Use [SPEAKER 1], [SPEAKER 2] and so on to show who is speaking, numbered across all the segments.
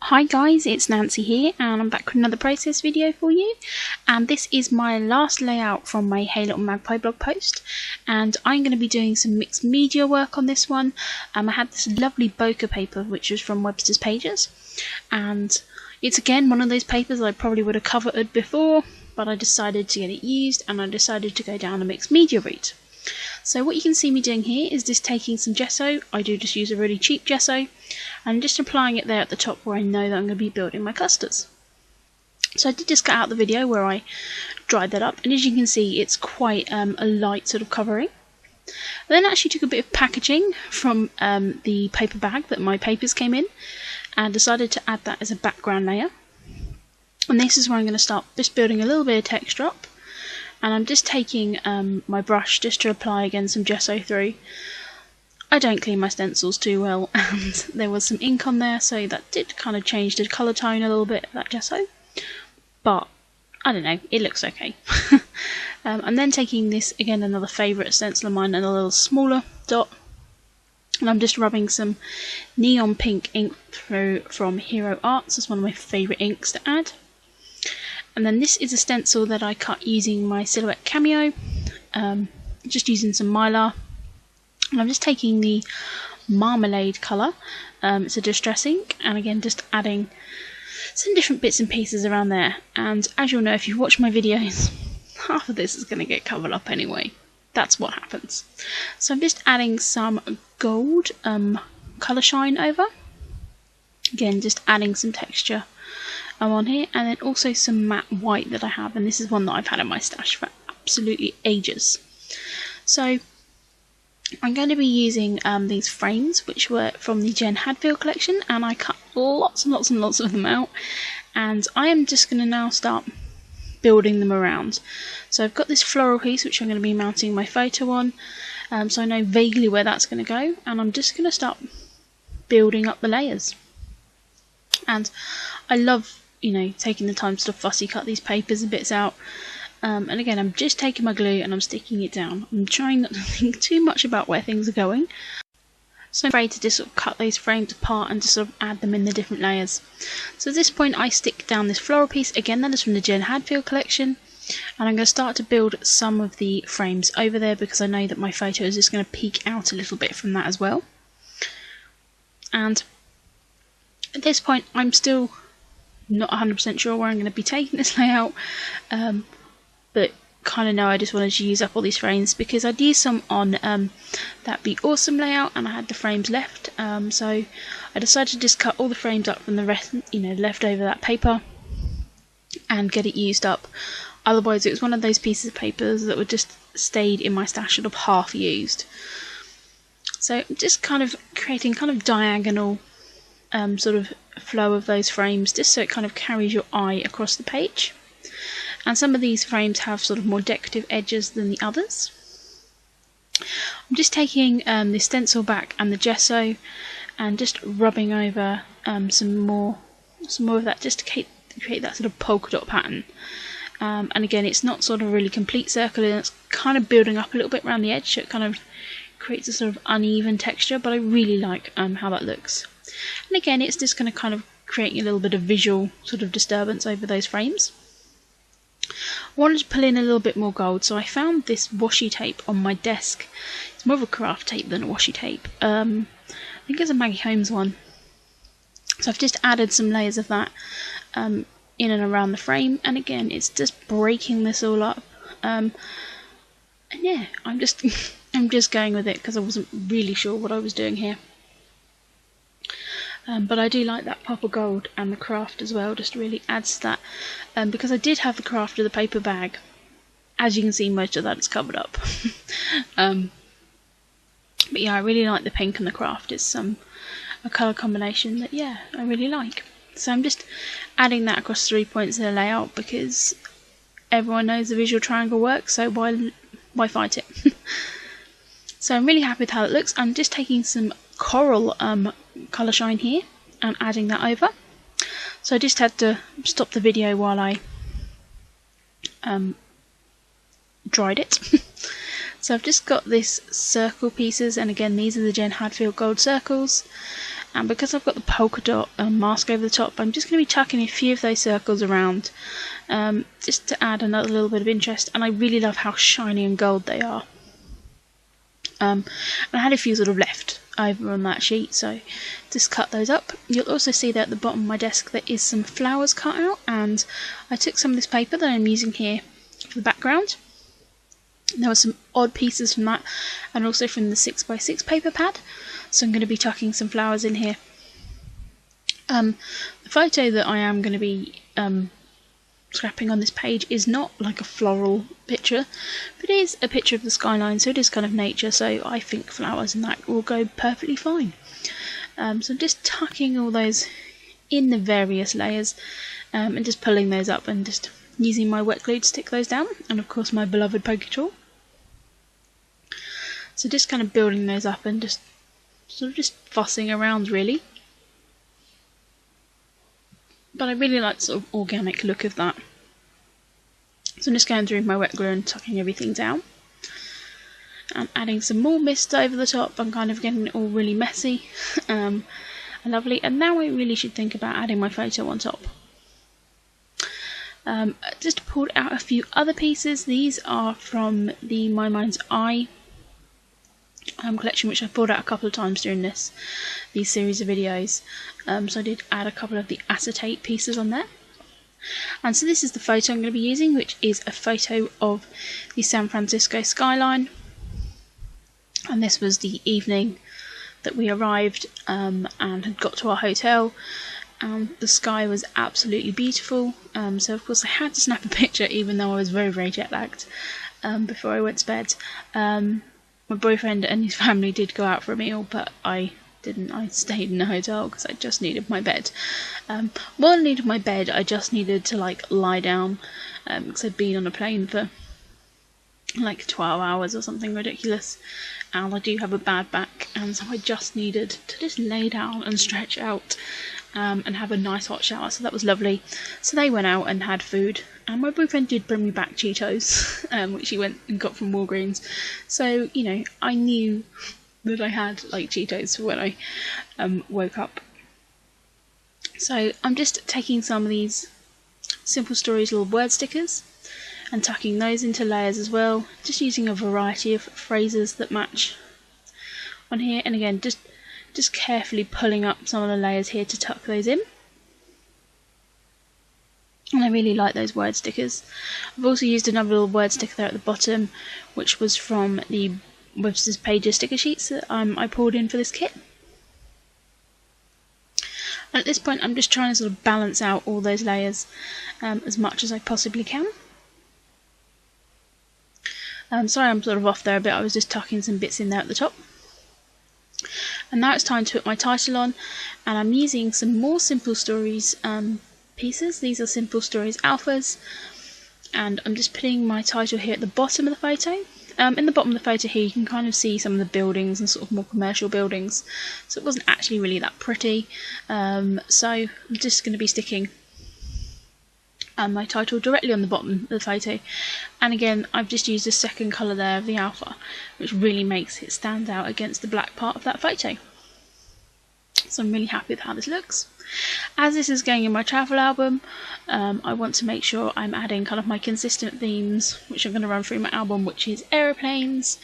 [SPEAKER 1] Hi guys, it's Nancy here and I'm back with another process video for you, and this is my last layout from my Hey Little Magpie blog post, and I'm going to be doing some mixed media work on this one. I had this lovely bokeh paper which was from Webster's Pages, and it's again one of those papers I probably would have covered before, but I decided to get it used and I decided to go down a mixed media route. So what you can see me doing here is just taking some gesso. I do just use a really cheap gesso and just applying it there at the top where I know that I'm going to be building my clusters. So I did just cut out the video where I dried that up, and as you can see it's quite a light sort of covering. I then actually took a bit of packaging from the paper bag that my papers came in and decided to add that as a background layer. And this is where I'm going to start just building a little bit of texture up. And I'm just taking my brush just to apply again some gesso through. I don't clean my stencils too well, and there was some ink on there, so that did kind of change the colour tone a little bit of that gesso. But I don't know, it looks okay. I'm then taking this, again another favourite stencil of mine, and a little smaller dot, and I'm just rubbing some neon pink ink through from Hero Arts. It's one of my favourite inks to add. And then this is a stencil that I cut using my Silhouette Cameo, just using some mylar. And I'm just taking the marmalade colour, it's a distress ink, and again just adding some different bits and pieces around there. And as you'll know if you've watched my videos, half of this is going to get covered up anyway. That's what happens. So I'm just adding some gold colour shine over. Again, just adding some texture on here, and then also some matte white that I have, and this is one that I've had in my stash for absolutely ages. So I'm going to be using these frames which were from the Jen Hadfield collection, and I cut lots and lots and lots of them out, and I am just going to now start building them around. So I've got this floral piece which I'm going to be mounting my photo on, so I know vaguely where that's going to go, and I'm just going to start building up the layers. And I love, you know, taking the time to sort of fussy cut these papers and bits out. And again, I'm just taking my glue and I'm sticking it down. I'm trying not to think too much about where things are going. So I'm afraid to just sort of cut those frames apart and just sort of add them in the different layers. So at this point I stick down this floral piece. Again, that is from the Jen Hadfield collection. And I'm going to start to build some of the frames over there because I know that my photo is just going to peek out a little bit from that as well. And at this point I'm still not 100% sure where I'm going to be taking this layout, but kind of know I just wanted to use up all these frames because I'd used some on that Be Awesome layout and I had the frames left, so I decided to just cut all the frames up from the rest, you know, left over that paper and get it used up. Otherwise it was one of those pieces of papers that would just stayed in my stash sort of half used. So just kind of creating kind of diagonal sort of flow of those frames, just so it kind of carries your eye across the page. And some of these frames have sort of more decorative edges than the others. I'm just taking the stencil back and the gesso and just rubbing over some more of that, just to create that sort of polka dot pattern. And again, it's not sort of a really complete circle, and it's kind of building up a little bit around the edge, so it kind of creates a sort of uneven texture, but I really like how that looks. And again, it's just going to kind of create a little bit of visual sort of disturbance over those frames. I wanted to pull in a little bit more gold, so I found this washi tape on my desk. It's more of a craft tape than a washi tape. I think it's a Maggie Holmes one. So I've just added some layers of that in and around the frame, and again it's just breaking this all up. And yeah, I'm just I'm just going with it because I wasn't really sure what I was doing here. But I do like that pop of gold, and the craft as well just really adds to that, because I did have the craft of the paper bag. As you can see, most of that is covered up. But yeah, I really like the pink and the craft. It's a colour combination that, yeah, I really like. So I'm just adding that across 3 points of the layout because everyone knows the visual triangle works, so why fight it? So I'm really happy with how it looks. I'm just taking some coral colour shine here and adding that over. So I just had to stop the video while I dried it. So I've just got this circle pieces, and again these are the Jen Hadfield gold circles, And because I've got the polka dot mask over the top, I'm just going to be tucking a few of those circles around, just to add another little bit of interest. And I really love how shiny and gold they are. And I had a few sort of left over on that sheet, so just cut those up. You'll also see that at the bottom of my desk there is some flowers cut out, and I took some of this paper that I'm using here for the background. There were some odd pieces from that, and also from the 6x6 paper pad, so I'm going to be tucking some flowers in here. The photo that I am going to be scrapping on this page is not like a floral picture, but it is a picture of the skyline, so it is kind of nature, so I think flowers and that will go perfectly fine. So I'm just tucking all those in the various layers, and just pulling those up and just using my wet glue to stick those down, and of course my beloved poker tool. So just kind of building those up and just sort of just fussing around really. But I really like the sort of organic look of that. So I'm just going through my wet glue and tucking everything down. And adding some more mist over the top. I'm kind of getting it all really messy. And lovely. And now I really should think about adding my photo on top. Just pulled out a few other pieces. These are from the My Mind's Eye collection, which I've pulled out a couple of times during these series of videos. So I did add a couple of the acetate pieces on there. And so this is the photo I'm going to be using, which is a photo of the San Francisco skyline. And this was the evening that we arrived and had got to our hotel. The sky was absolutely beautiful, so of course I had to snap a picture even though I was very, very jet lagged before I went to bed. My boyfriend and his family did go out for a meal, but I didn't. I stayed in the hotel because I just needed my bed. More than needed my bed, I just needed to like lie down, because I'd been on a plane for like 12 hours or something ridiculous, and I do have a bad back, and so I just needed to just lay down and stretch out. And have a nice hot shower, so that was lovely. So they went out and had food, and my boyfriend did bring me back Cheetos, which he went and got from Walgreens. So, you know, I knew that I had like Cheetos when I woke up. So I'm just taking some of these Simple Stories little word stickers and tucking those into layers as well, just using a variety of phrases that match on here, and again just carefully pulling up some of the layers here to tuck those in. And I really like those word stickers. I've also used another little word sticker there at the bottom, which was from the Webster's Pages sticker sheets that I pulled in for this kit. And at this point I'm just trying to sort of balance out all those layers as much as I possibly can. Sorry I'm sort of off there a bit, I was just tucking some bits in there at the top. And now it's time to put my title on, and I'm using some more Simple Stories pieces. These are Simple Stories alphas, and I'm just putting my title here at the bottom of the photo. In the bottom of the photo here you can kind of see some of the buildings and sort of more commercial buildings, so it wasn't actually really that pretty. So I'm just going to be sticking my title directly on the bottom of the photo, and again I've just used a second colour there of the alpha, which really makes it stand out against the black part of that photo. So I'm really happy with how this looks. As this is going in my travel album, I want to make sure I'm adding kind of my consistent themes, which I'm going to run through my album, which is aeroplanes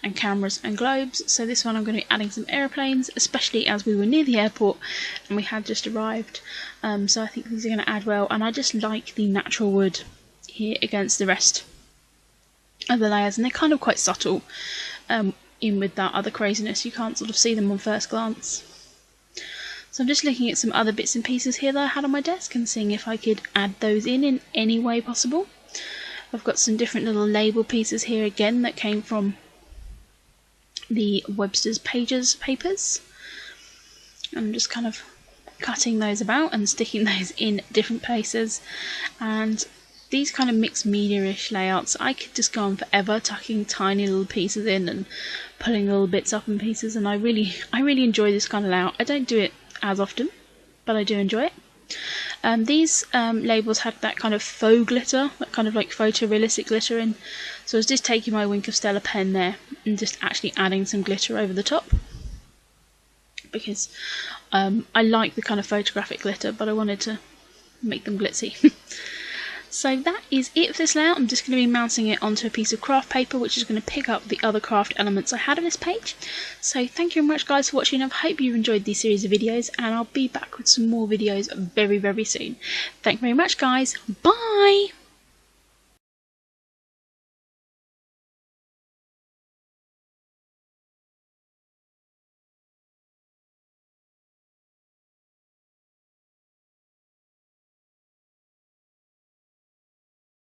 [SPEAKER 1] and cameras and globes. So this one I'm going to be adding some aeroplanes, especially as we were near the airport and we had just arrived. So I think these are going to add well, and I just like the natural wood here against the rest of the layers, and they're kind of quite subtle in with that other craziness. You can't sort of see them on first glance. So I'm just looking at some other bits and pieces here that I had on my desk and seeing if I could add those in any way possible. I've got some different little label pieces here again that came from the Webster's Pages papers. I'm just kind of cutting those about and sticking those in different places. And these kind of mixed media-ish layouts, I could just go on forever tucking tiny little pieces in and pulling little bits up in pieces, and I really enjoy this kind of layout. I don't do it as often, but I do enjoy it. These labels had that kind of faux glitter, that kind of like photorealistic glitter in, so I was just taking my Wink of Stella pen there and just actually adding some glitter over the top. because I like the kind of photographic glitter, but I wanted to make them glitzy. So that is it for this layout. I'm just going to be mounting it onto a piece of craft paper, which is going to pick up the other craft elements I had on this page. So thank you very much guys for watching. I hope you enjoyed this series of videos, and I'll be back with some more videos very, very soon. Thank you very much guys. Bye!